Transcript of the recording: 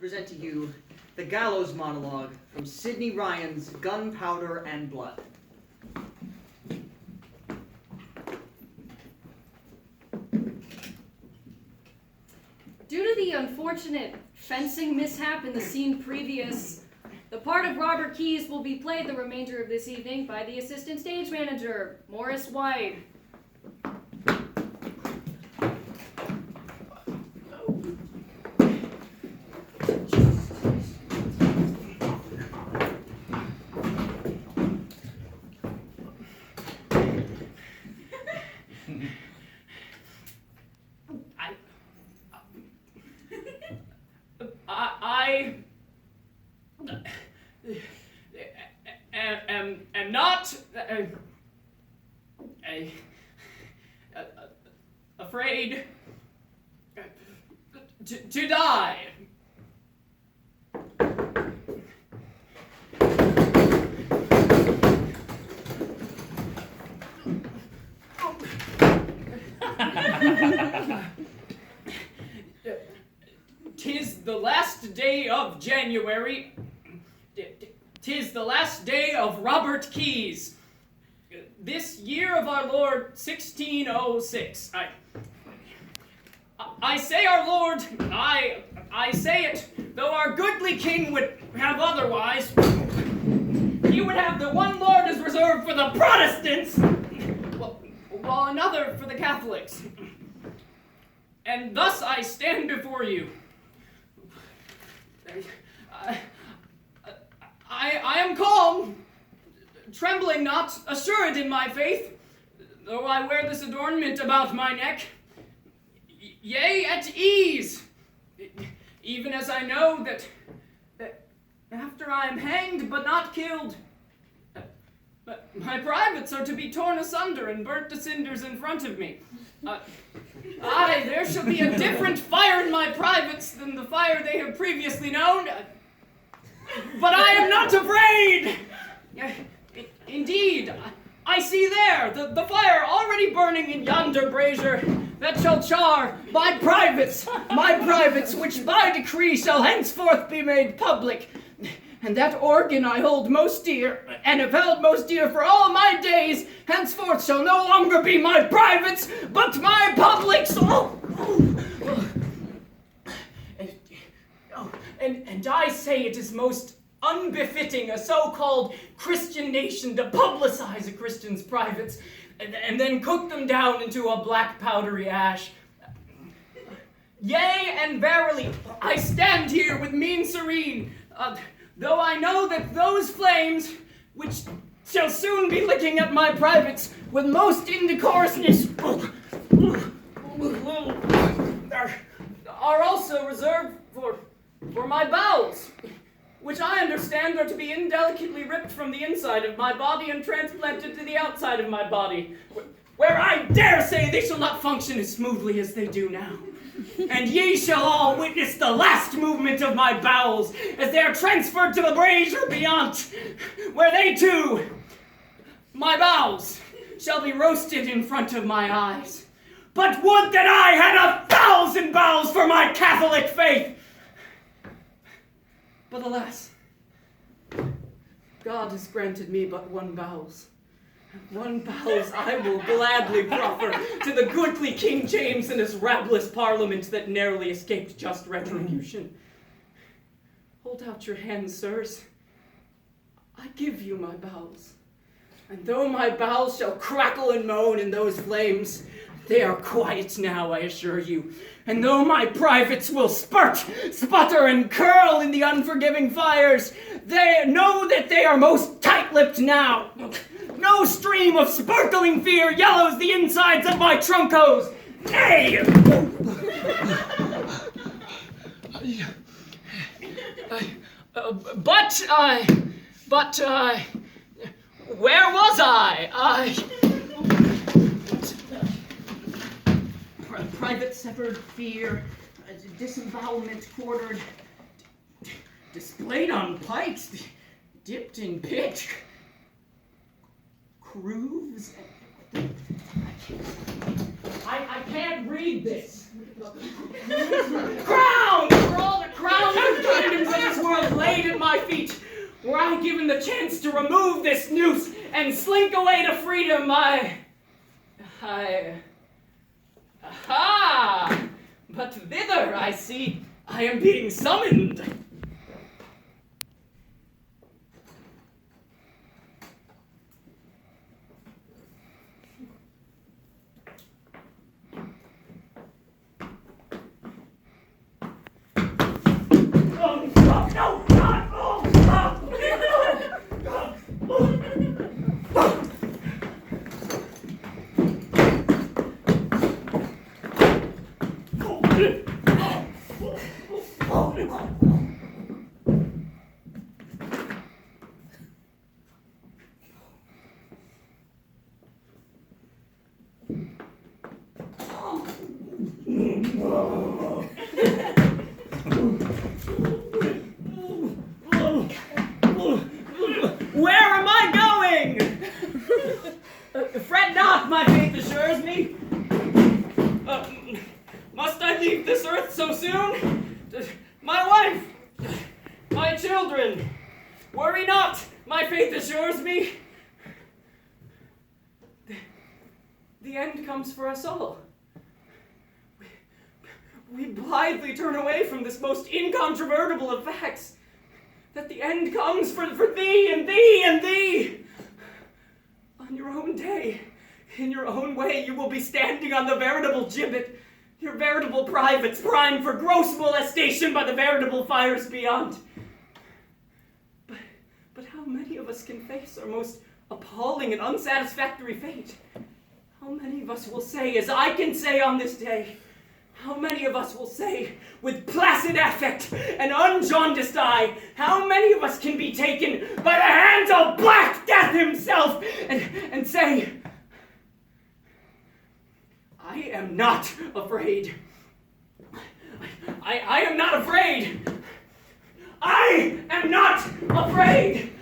present to you the Gallows Monologue from Sidney Ryan's Gunpowder and Blood. Due to the unfortunate fencing mishap in the scene previous, the part of Robert Keyes will be played the remainder of this evening by the assistant stage manager, Morris White. am not afraid to die. Tis the last day of January. Tis the last day of Robert Keyes. This year of our Lord, 1606. I say our Lord, I say it, though our goodly king would have otherwise. He would have the one Lord is reserved for the Protestants, while another for the Catholics. And thus I stand before you. I am calm, trembling not, assured in my faith, though I wear this adornment about my neck. Yea, at ease, even as I know that after I am hanged but not killed, but my privates are to be torn asunder and burnt to cinders in front of me. There shall be a different fire in my privates than the fire they have previously known. But I am not afraid! Indeed, I see there the fire already burning in yonder brazier that shall char my privates, which by decree shall henceforth be made public. And that organ I hold most dear, and have held most dear for all my days, henceforth shall no longer be my privates, but my publics. And I say it is most unbefitting a so-called Christian nation to publicize a Christian's privates and then cook them down into a black powdery ash. Yea, and verily, I stand here with mien serene, though I know that those flames, which shall soon be licking at my privates with most indecorousness, are also reserved for my bowels, which I understand are to be indelicately ripped from the inside of my body and transplanted to the outside of my body, where I dare say they shall not function as smoothly as they do now. And ye shall all witness the last movement of my bowels as they are transferred to the brazier beyond, where they too, my bowels, shall be roasted in front of my eyes. But would that I had 1,000 bowels for my Catholic faith! But alas, God has granted me but one bowels. One bowels I will gladly proffer to the goodly King James and his rabless parliament that narrowly escaped just retribution. Hold out your hands, sirs. I give you my bowels. And though my bowels shall crackle and moan in those flames, they are quiet now, I assure you. And though my privates will sputter, and curl in the unforgiving fires, they know that they are most tight-lipped now. No stream of sparkling fear yellows the insides of my trunkos. Nay! But where was I? Private severed fear, disembowelment quartered, displayed on pikes, dipped in pitch, grooves. I can't read this. Crowns! For all the crowns of I given the chance to remove this noose and slink away to freedom, aha! But thither, I see, I am being summoned. Where am I going? Fret not, my faith assures me. Must I leave this earth so soon? My wife, my children, worry not, my faith assures me. The end comes for us all. We blithely turn away from this most incontrovertible of facts, that the end comes for thee and thee and thee. On your own day, in your own way, you will be standing on the veritable gibbet, your veritable privates primed for gross molestation by the veritable fires beyond. But how many of us can face our most appalling and unsatisfactory fate? How many of us will say, as I can say on this day, how many of us will say, with placid affect and unjaundiced eye, how many of us can be taken by the hands of Black Death himself and say, I am not afraid. I am not afraid. I am not afraid.